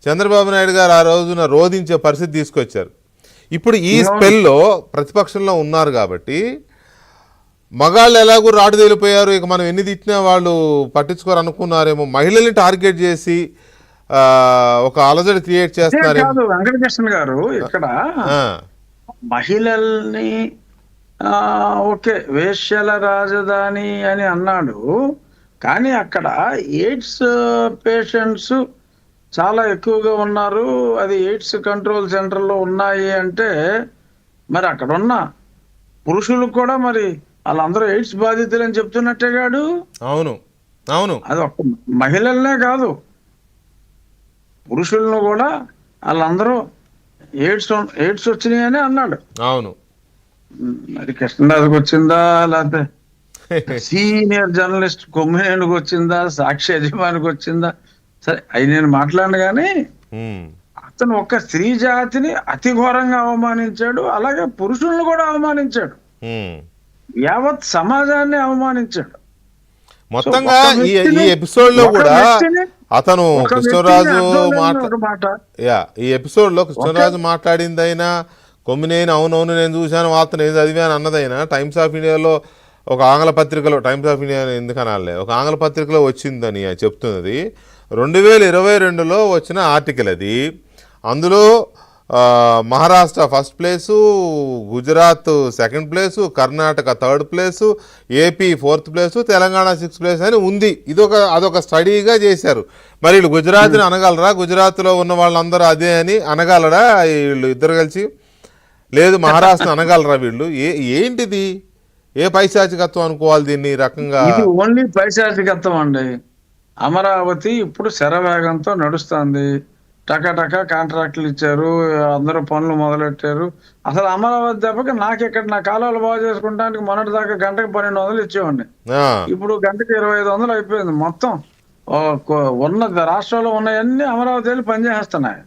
చంద్రబాబు నాయుడు గారు ఆ రోజున రోధించే పరిస్థితి తీసుకొచ్చారు. ఇప్పుడు ఈ స్పెల్లో ప్రతిపక్షంలో ఉన్నారు కాబట్టి మగాళ్ళు ఎలాగూ రాటు తేలిపోయారు, ఇక మనం ఎన్ని తిట్టినా వాళ్ళు పట్టించుకోరు అనుకున్నారేమో, మహిళల్ని టార్గెట్ చేసి ఒక అలజడి క్రియేట్ చేస్తున్నారేమో. వెంకటకృష్ణ గారు ఇక్కడ మహిళల్ని ఓకే వేశ్యల రాజధాని అని అన్నాడు, కానీ అక్కడ ఎయిడ్స్ పేషెంట్స్ చాలా ఎక్కువగా ఉన్నారు, అది ఎయిడ్స్ కంట్రోల్ సెంటర్లో ఉన్నాయి అంటే మరి అక్కడ ఉన్న పురుషులకు కూడా మరి వాళ్ళందరూ ఎయిడ్స్ బాధితులు అని చెప్తున్నట్టే కాడు. అవును అవును, అది ఒక్క మహిళలనే కాదు, పురుషులను కూడా వాళ్ళందరూ ఎయిడ్స్ వచ్చినాయి అని అన్నాడు. అవును, మరి కృష్ణరాజుకి వచ్చిందా, లేకపోతే సీనియర్ జర్నలిస్ట్ కొమ్మినేనికి వచ్చిందా, సాక్షి యజమానికి వచ్చిందా, సరే అవి నేను మాట్లాడను కానీ అతను ఒక స్త్రీ జాతిని అతి ఘోరంగా అవమానించాడు, అలాగే పురుషులను కూడా అవమానించాడు, యావత్ సమాజాన్ని అవమానించాడు. మొత్తంగా ఈ ఎపిసోడ్ లో కూడా అతను కృష్ణరాజు ఈ ఎపిసోడ్ లో కృష్ణరాజు మాట్లాడిందైనా, కొమ్మినేని అవునవును నేను చూశాను వార్త నేను చదివాను అన్నదైనా టైమ్స్ ఆఫ్ ఇండియాలో ఒక ఆంగ్ల పత్రికలో, టైమ్స్ ఆఫ్ ఇండియా ఎందుకనాలే, ఒక ఆంగ్ల పత్రికలో వచ్చిందని చెప్తున్నది. 2022లో వచ్చిన ఆర్టికల్ అది. అందులో Maharashtra first place, Gujarat second place, Karnataka third place, AP fourth place, Telangana sixth place అని ఉంది. అదొక స్టడీగా చేశారు. మరి వీళ్ళు గుజరాత్ని అనగలరా? గుజరాత్లో ఉన్న వాళ్ళందరూ అదే అని అనగలరా వీళ్ళు ఇద్దరు కలిసి? లేదు మహారాష్ట్ర అనగలరా వీళ్ళు? ఏంటిది? ఏ పైశాచికత్వం అనుకోవాలి దీన్ని? రకంగా ఇది ఓన్లీ పైశాచికత్వం అండి. అమరావతి ఇప్పుడు శరవేగంతో నడుస్తుంది, టకా కాంట్రాక్టులు ఇచ్చారు, అందరూ పనులు మొదలెట్టారు. అసలు అమరావతి దెబ్బకి నాకెక్కడ నా కాలువలు బాగు చేసుకుంటానికి మొన్నటి దాకా గంటకు 1200 ఇచ్చేవాడిని, ఇప్పుడు గంటకి 2500 అయిపోయింది. మొత్తం ఉన్న రాష్ట్రంలో ఉన్నాయన్నీ అమరావతి వెళ్ళి పనిచేస్తున్నాయి.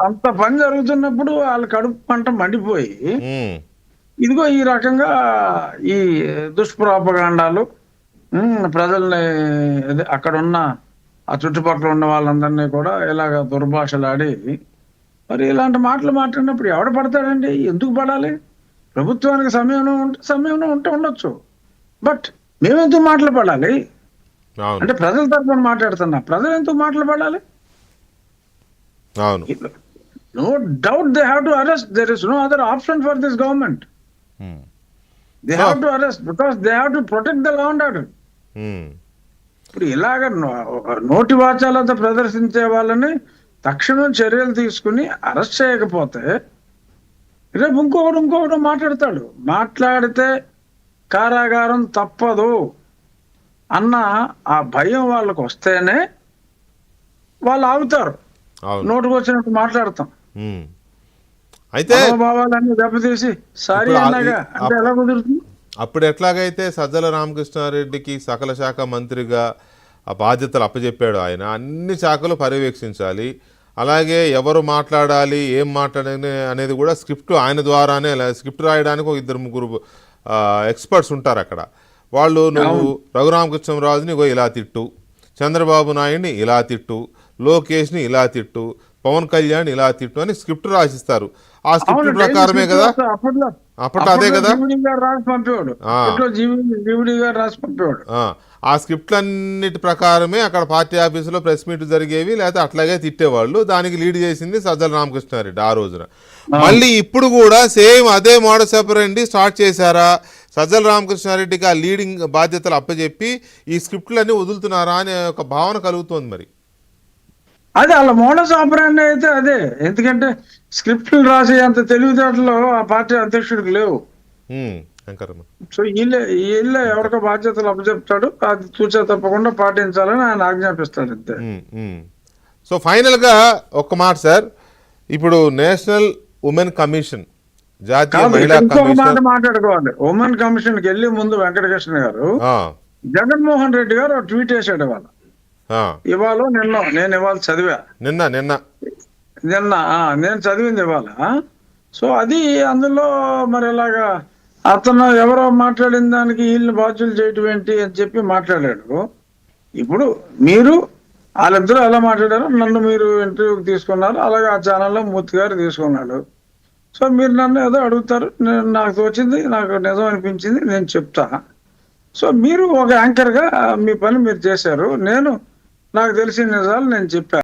అంత పని జరుగుతున్నప్పుడు వాళ్ళ కడుపు పంట మండిపోయి ఇదిగో ఈ రకంగా ఈ దుష్ప్రాపగాండాలు ప్రజల్ని అక్కడ ఉన్న ఆ చుట్టుపక్కల ఉన్న వాళ్ళందరినీ కూడా ఇలాగ దుర్భాషలాడి మరి ఇలాంటి మాటలు మాట్లాడినప్పుడు ఎవడ పడతాడండి? ఎందుకు పడాలి? ప్రభుత్వానికి సమయం ఉంటే ఉండొచ్చు, బట్ మేమెందుకు మాటలు పడాలి? అంటే ప్రజల తరఫున మాట్లాడుతున్నా, ప్రజలు ఎందుకు మాటలు పడాలి? No doubt they have to arrest. There is no other option for this government. They have to arrest because they have to protect the law and order. ఇప్పుడు ఇలాగ నోటి వాచాలతో ప్రదర్శించే వాళ్ళని తక్షణం చర్యలు తీసుకుని అరెస్ట్ చేయకపోతే రేపు ఇంకొకడు మాట్లాడతాడు. మాట్లాడితే కారాగారం తప్పదు అన్న ఆ భయం వాళ్ళకు వస్తేనే వాళ్ళు ఆగుతారు. నోటుకు వచ్చినట్టు మాట్లాడతాం అయితే భావాలన్నీ దెబ్బతీసి సారీ అన్నగా అంటే ఎలా కుదురుతుంది? అప్పుడు ఎట్లాగైతే సజ్జల రామకృష్ణారెడ్డికి సకల శాఖ మంత్రిగా ఆ బాధ్యతలు అప్పచెప్పాడు ఆయన, అన్ని శాఖలు పర్యవేక్షించాలి, అలాగే ఎవరు మాట్లాడాలి ఏం మాట్లాడాలి అనేది కూడా స్క్రిప్ట్ ఆయన ద్వారానే, స్క్రిప్ట్ రాయడానికి ఒక 2-3 ఎక్స్పర్ట్స్ ఉంటారు అక్కడ. వాళ్ళు నువ్వు రఘురామకృష్ణరాజుని ఇలా తిట్టు, చంద్రబాబు నాయుడిని ఇలా తిట్టు, లోకేష్ని ఇలా తిట్టు, పవన్ కళ్యాణ్ ఇలా తిట్టు అని స్క్రిప్ట్ రాసిస్తారు. ఆ స్క్రిప్ట్ ప్రకారమే కదా అప్పట్లో అదే కదా ఆ స్క్రిప్ట్లన్నిటి ప్రకారమే అక్కడ పార్టీ ఆఫీసులో ప్రెస్ మీట్ జరిగేవి, లేకపోతే అట్లాగే తిట్టేవాళ్ళు. దానికి లీడ్ చేసింది సజ్జల రామకృష్ణారెడ్డి ఆ రోజున. మళ్ళీ ఇప్పుడు కూడా సేమ్ అదే మోడస్ ఆపరెండి స్టార్ట్ చేశారా? సజ్జల రామకృష్ణారెడ్డికి ఆ లీడింగ్ బాధ్యతలు అప్పచెప్పి ఈ స్క్రిప్ట్లన్నీ వదులుతున్నారా అనే ఒక భావన కలుగుతోంది. మరి అదే వాళ్ళ మోడస్ ఆపరెండి అయితే అదే, ఎందుకంటే స్క్రిప్ట్లు రాసే అంత తెలివితేటలు ఆ పార్టీ అధ్యక్షుడికి లేవు. సో వీళ్ళే ఎవరికో బాధ్యతలు అప్పచెప్తాడు, అది చూసే తప్పకుండా పాటించాలని ఆయన ఆజ్ఞాపిస్తాడు అంతే. సో ఫైనల్ గా ఒక్క మాట సార్, ఇప్పుడు నేషనల్ ఉమెన్ కమిషన్, జాతీయ మహిళా కమిషన్ మాట్లాడుకోవాలి. ఉమెన్ కమిషన్ కి వెళ్ళి ముందు వెంకటకృష్ణ గారు జగన్మోహన్ రెడ్డి గారు ట్వీట్ వేసాడు ఇవాళ, నేను ఇవాళ చదివా, నిన్న నేను చదివింది ఇవాళ. సో అది అందులో మరి ఇలాగా అతను ఎవరో మాట్లాడిన దానికి వీళ్ళని బాధ్యులు చేయటం ఏంటి అని చెప్పి మాట్లాడాడు. ఇప్పుడు మీరు వాళ్ళిద్దరూ ఎలా మాట్లాడారో నన్ను మీరు ఇంటర్వ్యూకి తీసుకున్నారు, అలాగే ఆ ఛానల్లో మూర్తి గారు తీసుకున్నాడు. సో మీరు నన్ను ఏదో అడుగుతారు, నేను నాకు తోచింది, నాకు నిజం అనిపించింది నేను చెప్తా. సో మీరు ఒక యాంకర్గా మీ పని మీరు చేశారు, నేను నాకు తెలిసిన నిజాలు నేను చెప్పాను.